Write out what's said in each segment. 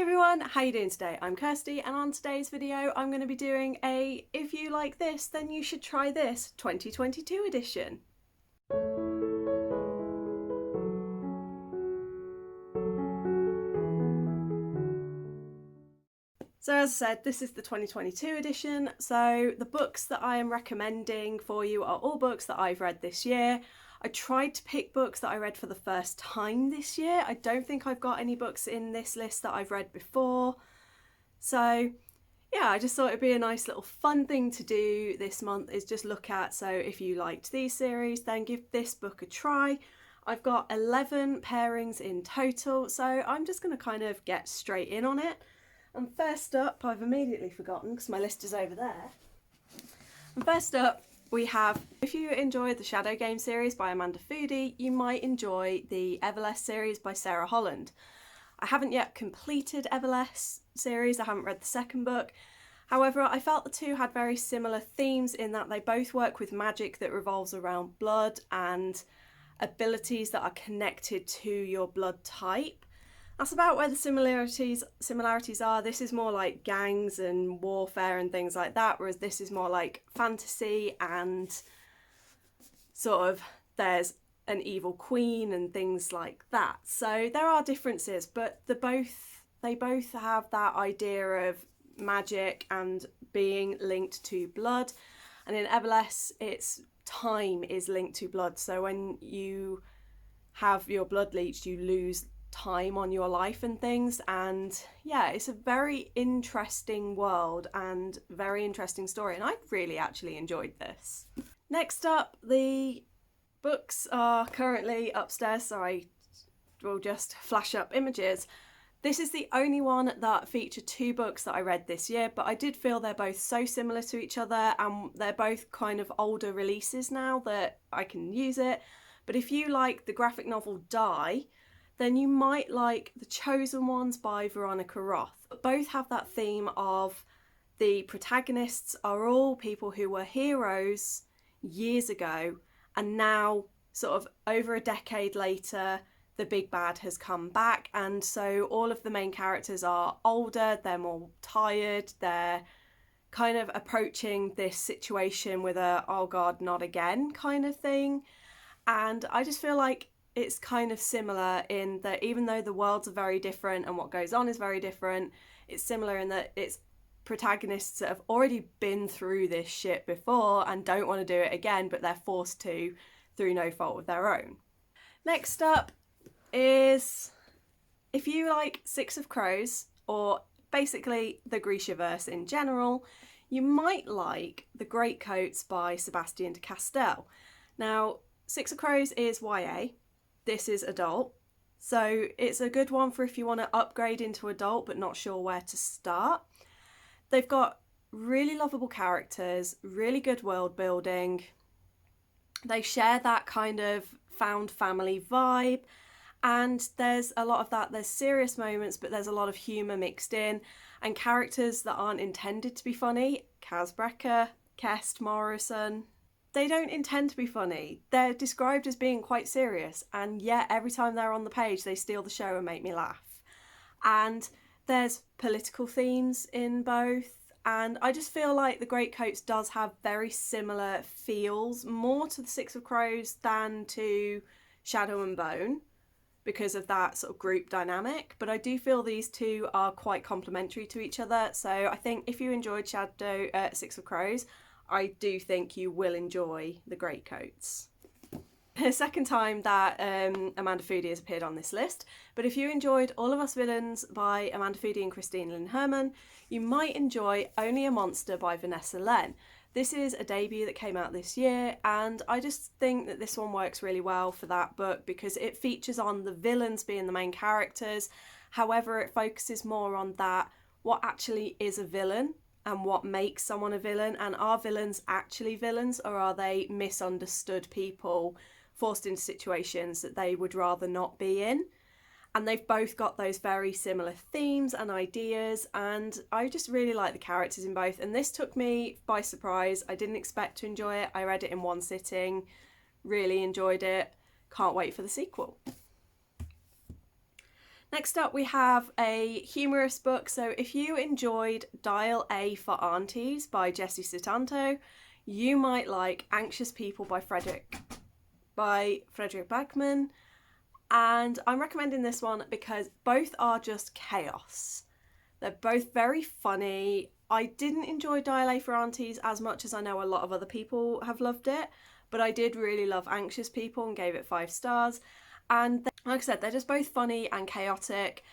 Hi everyone, how you doing today? I'm Kirsty, and on today's video I'm going to be doing a "If you like this then you should try this" 2022 edition. So as I said, this is the 2022 edition, so the books that I am recommending for you are all books that I've read this year. I tried to pick books that I read for the first time this year. I don't think I've got any books in this list that I've read before. So yeah, I just thought it'd be a nice little fun thing to do this month, is just look at. So if you liked these series, then give this book a try. I've got 11 pairings in total, so I'm just going to kind of get straight in on it. And first up, I've immediately forgotten because my list is over there. And first up, we have, if you enjoyed the Shadow Game series by Amanda Foody, you might enjoy the Everless series by Sarah Holland. I haven't yet completed Everless series, I haven't read the second book. However, I felt the two had very similar themes in that they both work with magic that revolves around blood and abilities that are connected to your blood type. That's about where the similarities are. This is more like gangs and warfare and things like that, whereas this is more like fantasy and sort of there's an evil queen and things like that. So there are differences, but they both have that idea of magic and being linked to blood. And in Everless, it's time is linked to blood. So when you have your blood leached, you lose time on your life and things. And yeah, it's a very interesting world and very interesting story, and I really actually enjoyed this. Next up, the books are currently upstairs, so I will just flash up images. This is the only one that featured two books that I read this year, but I did feel they're both so similar to each other, and they're both kind of older releases now that I can use it. But if you like the graphic novel Die, then you might like The Chosen Ones by Veronica Roth. Both have that theme of the protagonists are all people who were heroes years ago, and now, sort of over a decade later, the big bad has come back, and so all of the main characters are older, they're more tired, they're kind of approaching this situation with a "oh god, not again" kind of thing. And I just feel like it's kind of similar in that even though the worlds are very different and what goes on is very different, it's similar in that it's protagonists that have already been through this shit before and don't want to do it again, but they're forced to through no fault of their own. Next up is, if you like Six of Crows, or basically the Grishaverse in general, you might like The Greatcoats by Sebastian de Castell. Now, Six of Crows is YA, this is adult, so it's a good one for if you want to upgrade into adult but not sure where to start. They've got really lovable characters, really good world building. They share that kind of found family vibe, and there's a lot of that. There's serious moments, but there's a lot of humour mixed in, and characters that aren't intended to be funny. Kaz Brekker, Kest Morrison, they don't intend to be funny. They're described as being quite serious, and yet every time they're on the page they steal the show and make me laugh. And there's political themes in both, and I just feel like The Greatcoats does have very similar feels, more to the Six of Crows than to Shadow and Bone, because of that sort of group dynamic, but I do feel these two are quite complementary to each other. So I think if you enjoyed Six of Crows, I do think you will enjoy The Greatcoats. The second time that Amanda Foody has appeared on this list, but if you enjoyed All of Us Villains by Amanda Foody and Christine Lynn Herman, you might enjoy Only a Monster by Vanessa Len. This is a debut that came out this year, and I just think that this one works really well for that book because it features on the villains being the main characters. However, it focuses more on that, what actually is a villain and what makes someone a villain, and are villains actually villains, or are they misunderstood people forced into situations that they would rather not be in? And they've both got those very similar themes and ideas, and I just really like the characters in both, and this took me by surprise. I didn't expect to enjoy it. I read it in one sitting, really enjoyed it, can't wait for the sequel. Next up, we have a humorous book. So if you enjoyed Dial A for Aunties by Jessie Sutanto, you might like Anxious People by Frederick Backman. And I'm recommending this one because both are just chaos. They're both very funny. I didn't enjoy Dial A for Aunties as much as I know a lot of other people have loved it, but I did really love Anxious People and gave it 5 stars. And like I said, they're just both funny and chaotic.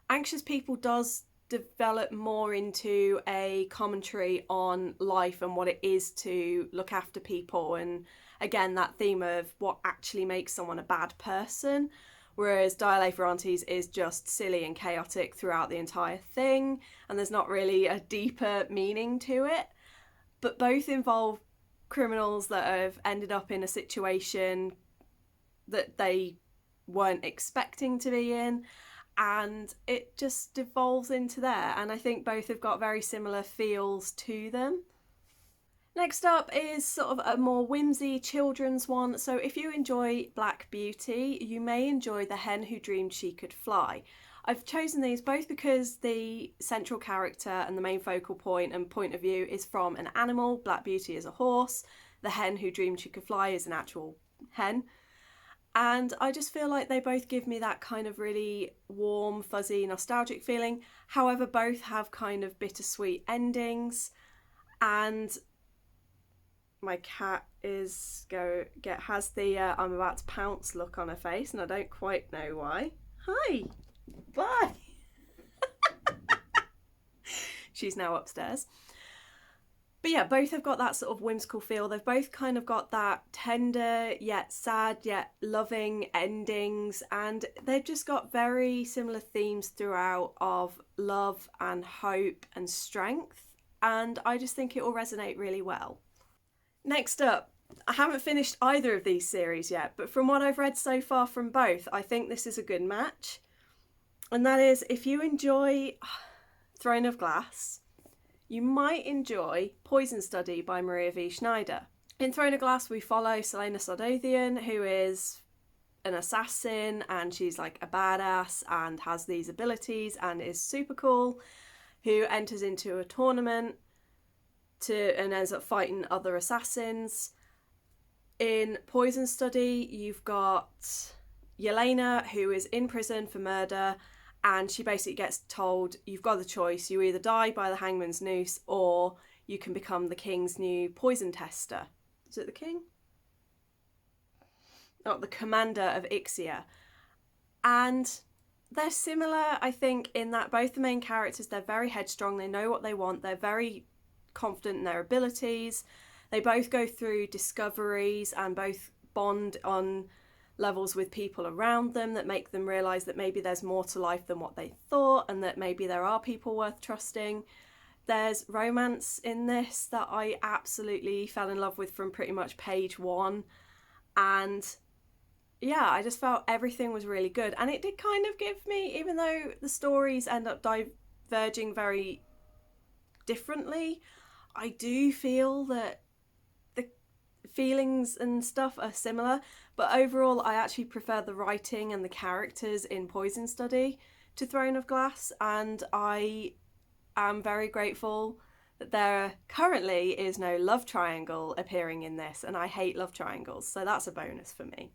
Anxious People does develop more into a commentary on life and what it is to look after people, and again, that theme of what actually makes someone a bad person. Whereas Dial A for Aunties is just silly and chaotic throughout the entire thing, and there's not really a deeper meaning to it. But both involve criminals that have ended up in a situation that they weren't expecting to be in, and it just devolves into there. And I think both have got very similar feels to them. Next up is sort of a more whimsy children's one. So if you enjoy Black Beauty, you may enjoy The Hen Who Dreamed She Could Fly. I've chosen these both because the central character and the main focal point and point of view is from an animal. Black Beauty is a horse. The Hen Who Dreamed She Could Fly is an actual hen. And I just feel like they both give me that kind of really warm, fuzzy, nostalgic feeling. However, both have kind of bittersweet endings. And my cat has the I'm about to pounce look on her face, and I don't quite know why. Hi, bye. She's now upstairs. But yeah, both have got that sort of whimsical feel. They've both kind of got that tender yet sad yet loving endings, and they've just got very similar themes throughout of love and hope and strength, and I just think it will resonate really well. Next up, I haven't finished either of these series yet, but from what I've read so far from both, I think this is a good match. And that is, if you enjoy Throne of Glass, you might enjoy Poison Study by Maria V. Schneider. In Throne of Glass, we follow Selena Sardothian, who is an assassin, and she's like a badass and has these abilities and is super cool, who enters into a tournament and ends up fighting other assassins. In Poison Study, you've got Yelena, who is in prison for murder, and she basically gets told, you've got the choice, you either die by the hangman's noose or you can become the king's new poison tester. Is it the king? Oh, the commander of Ixia. And they're similar, I think, in that both the main characters, they're very headstrong, they know what they want, they're very confident in their abilities. They both go through discoveries and both bond on levels with people around them that make them realise that maybe there's more to life than what they thought, and that maybe there are people worth trusting. There's romance in this that I absolutely fell in love with from pretty much page 1, and yeah, I just felt everything was really good. And it did kind of give me, even though the stories end up diverging very differently, I do feel that the feelings and stuff are similar, but overall I actually prefer the writing and the characters in Poison Study to Throne of Glass, and I am very grateful that there currently is no love triangle appearing in this, and I hate love triangles, so that's a bonus for me.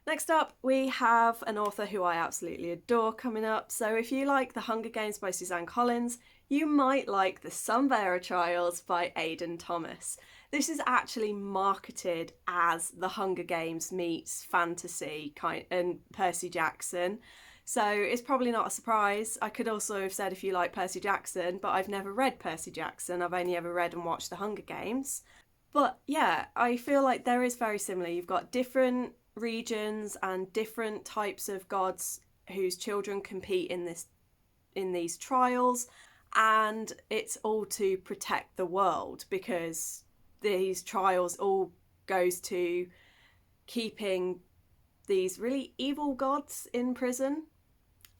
Next up, we have an author who I absolutely adore coming up. So if you like The Hunger Games by Suzanne Collins, you might like The Sunbearer Trials by Aidan Thomas. This is actually marketed as The Hunger Games meets fantasy and Percy Jackson. So it's probably not a surprise. I could also have said if you like Percy Jackson, but I've never read Percy Jackson. I've only ever read and watched The Hunger Games. But yeah, I feel like there is very similar. You've got different regions and different types of gods whose children compete in these trials, and it's all to protect the world, because these trials all goes to keeping these really evil gods in prison.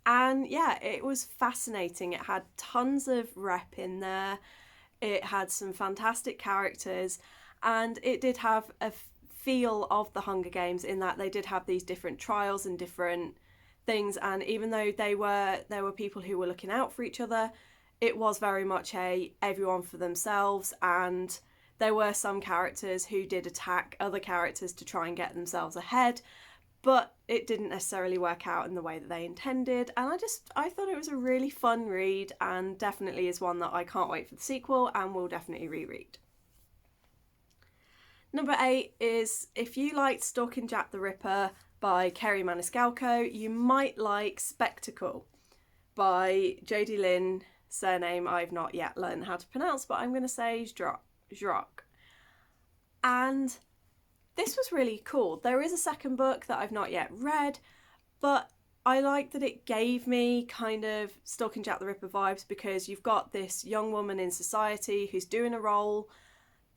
And yeah, it was fascinating. It had tons of rep in there, it had some fantastic characters, and it did have a feel of the Hunger Games in that they did have these different trials and different things, and even though there were people who were looking out for each other, it was very much a everyone for themselves, and there were some characters who did attack other characters to try and get themselves ahead, but it didn't necessarily work out in the way that they intended. And I thought it was a really fun read, and definitely is one that I can't wait for the sequel and will definitely reread. Number 8 is, if you liked Stalking Jack the Ripper by Kerry Maniscalco, you might like Spectacle by Jodie Lynn, surname I've not yet learned how to pronounce, but I'm going to say Jrock. And this was really cool. There is a second book that I've not yet read, but I like that it gave me kind of Stalking Jack the Ripper vibes, because you've got this young woman in society who's doing a role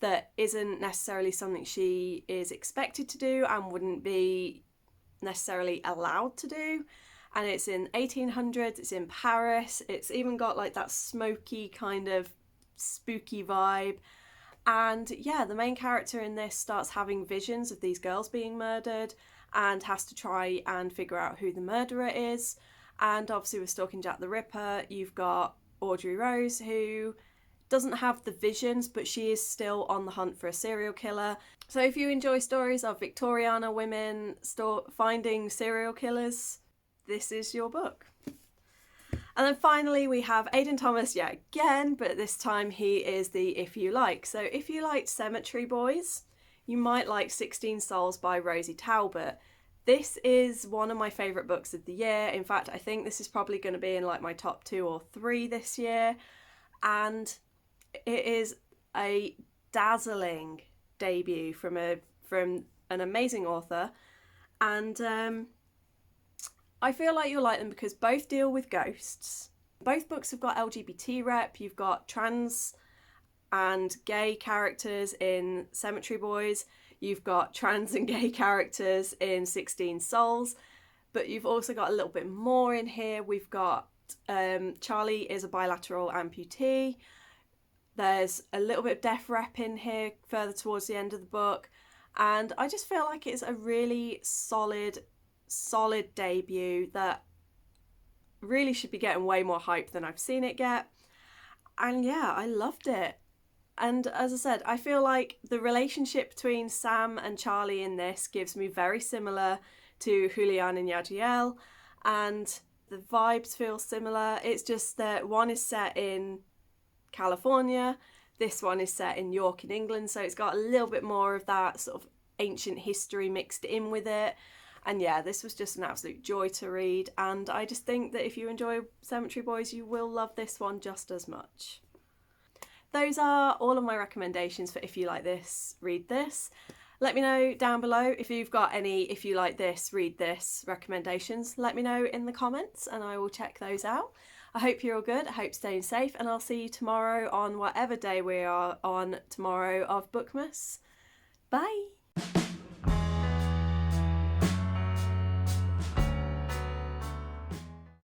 that isn't necessarily something she is expected to do and wouldn't be necessarily allowed to do. And it's in 1800s, it's in Paris, it's even got like that smoky kind of spooky vibe. And yeah, the main character in this starts having visions of these girls being murdered and has to try and figure out who the murderer is. And obviously with Stalking Jack the Ripper, you've got Audrey Rose, who doesn't have the visions, but she is still on the hunt for a serial killer. So if you enjoy stories of Victoriana women finding serial killers, this is your book. And then finally we have Aidan Thomas yet again, but this time he is the If You Like. So if you liked Cemetery Boys, you might like 16 Souls by Rosie Talbot. This is one of my favourite books of the year. In fact, I think this is probably going to be in like my top 2 or 3 this year. And it is a dazzling debut from an amazing author, and I feel like you'll like them because both deal with ghosts. Both books have got LGBT rep. You've got trans and gay characters in Cemetery Boys. You've got trans and gay characters in 16 Souls, but you've also got a little bit more in here. We've got Charlie is a bilateral amputee. There's a little bit of deaf rep in here further towards the end of the book, and I just feel like it's a really solid debut that really should be getting way more hype than I've seen it get. And yeah, I loved it. And as I said, I feel like the relationship between Sam and Charlie in this gives me very similar to Julian and Yadiel, and the vibes feel similar. It's just that one is set in California, this one is set in York in England, so it's got a little bit more of that sort of ancient history mixed in with it. And yeah, this was just an absolute joy to read, and I just think that if you enjoy Cemetery Boys, you will love this one just as much. Those are all of my recommendations for If You Like This, Read This. Let me know down below if you've got any If You Like This, Read This recommendations. Let me know in the comments and I will check those out. I hope you're all good, I hope staying safe, and I'll see you tomorrow on whatever day we are on tomorrow of Bookmas. Bye!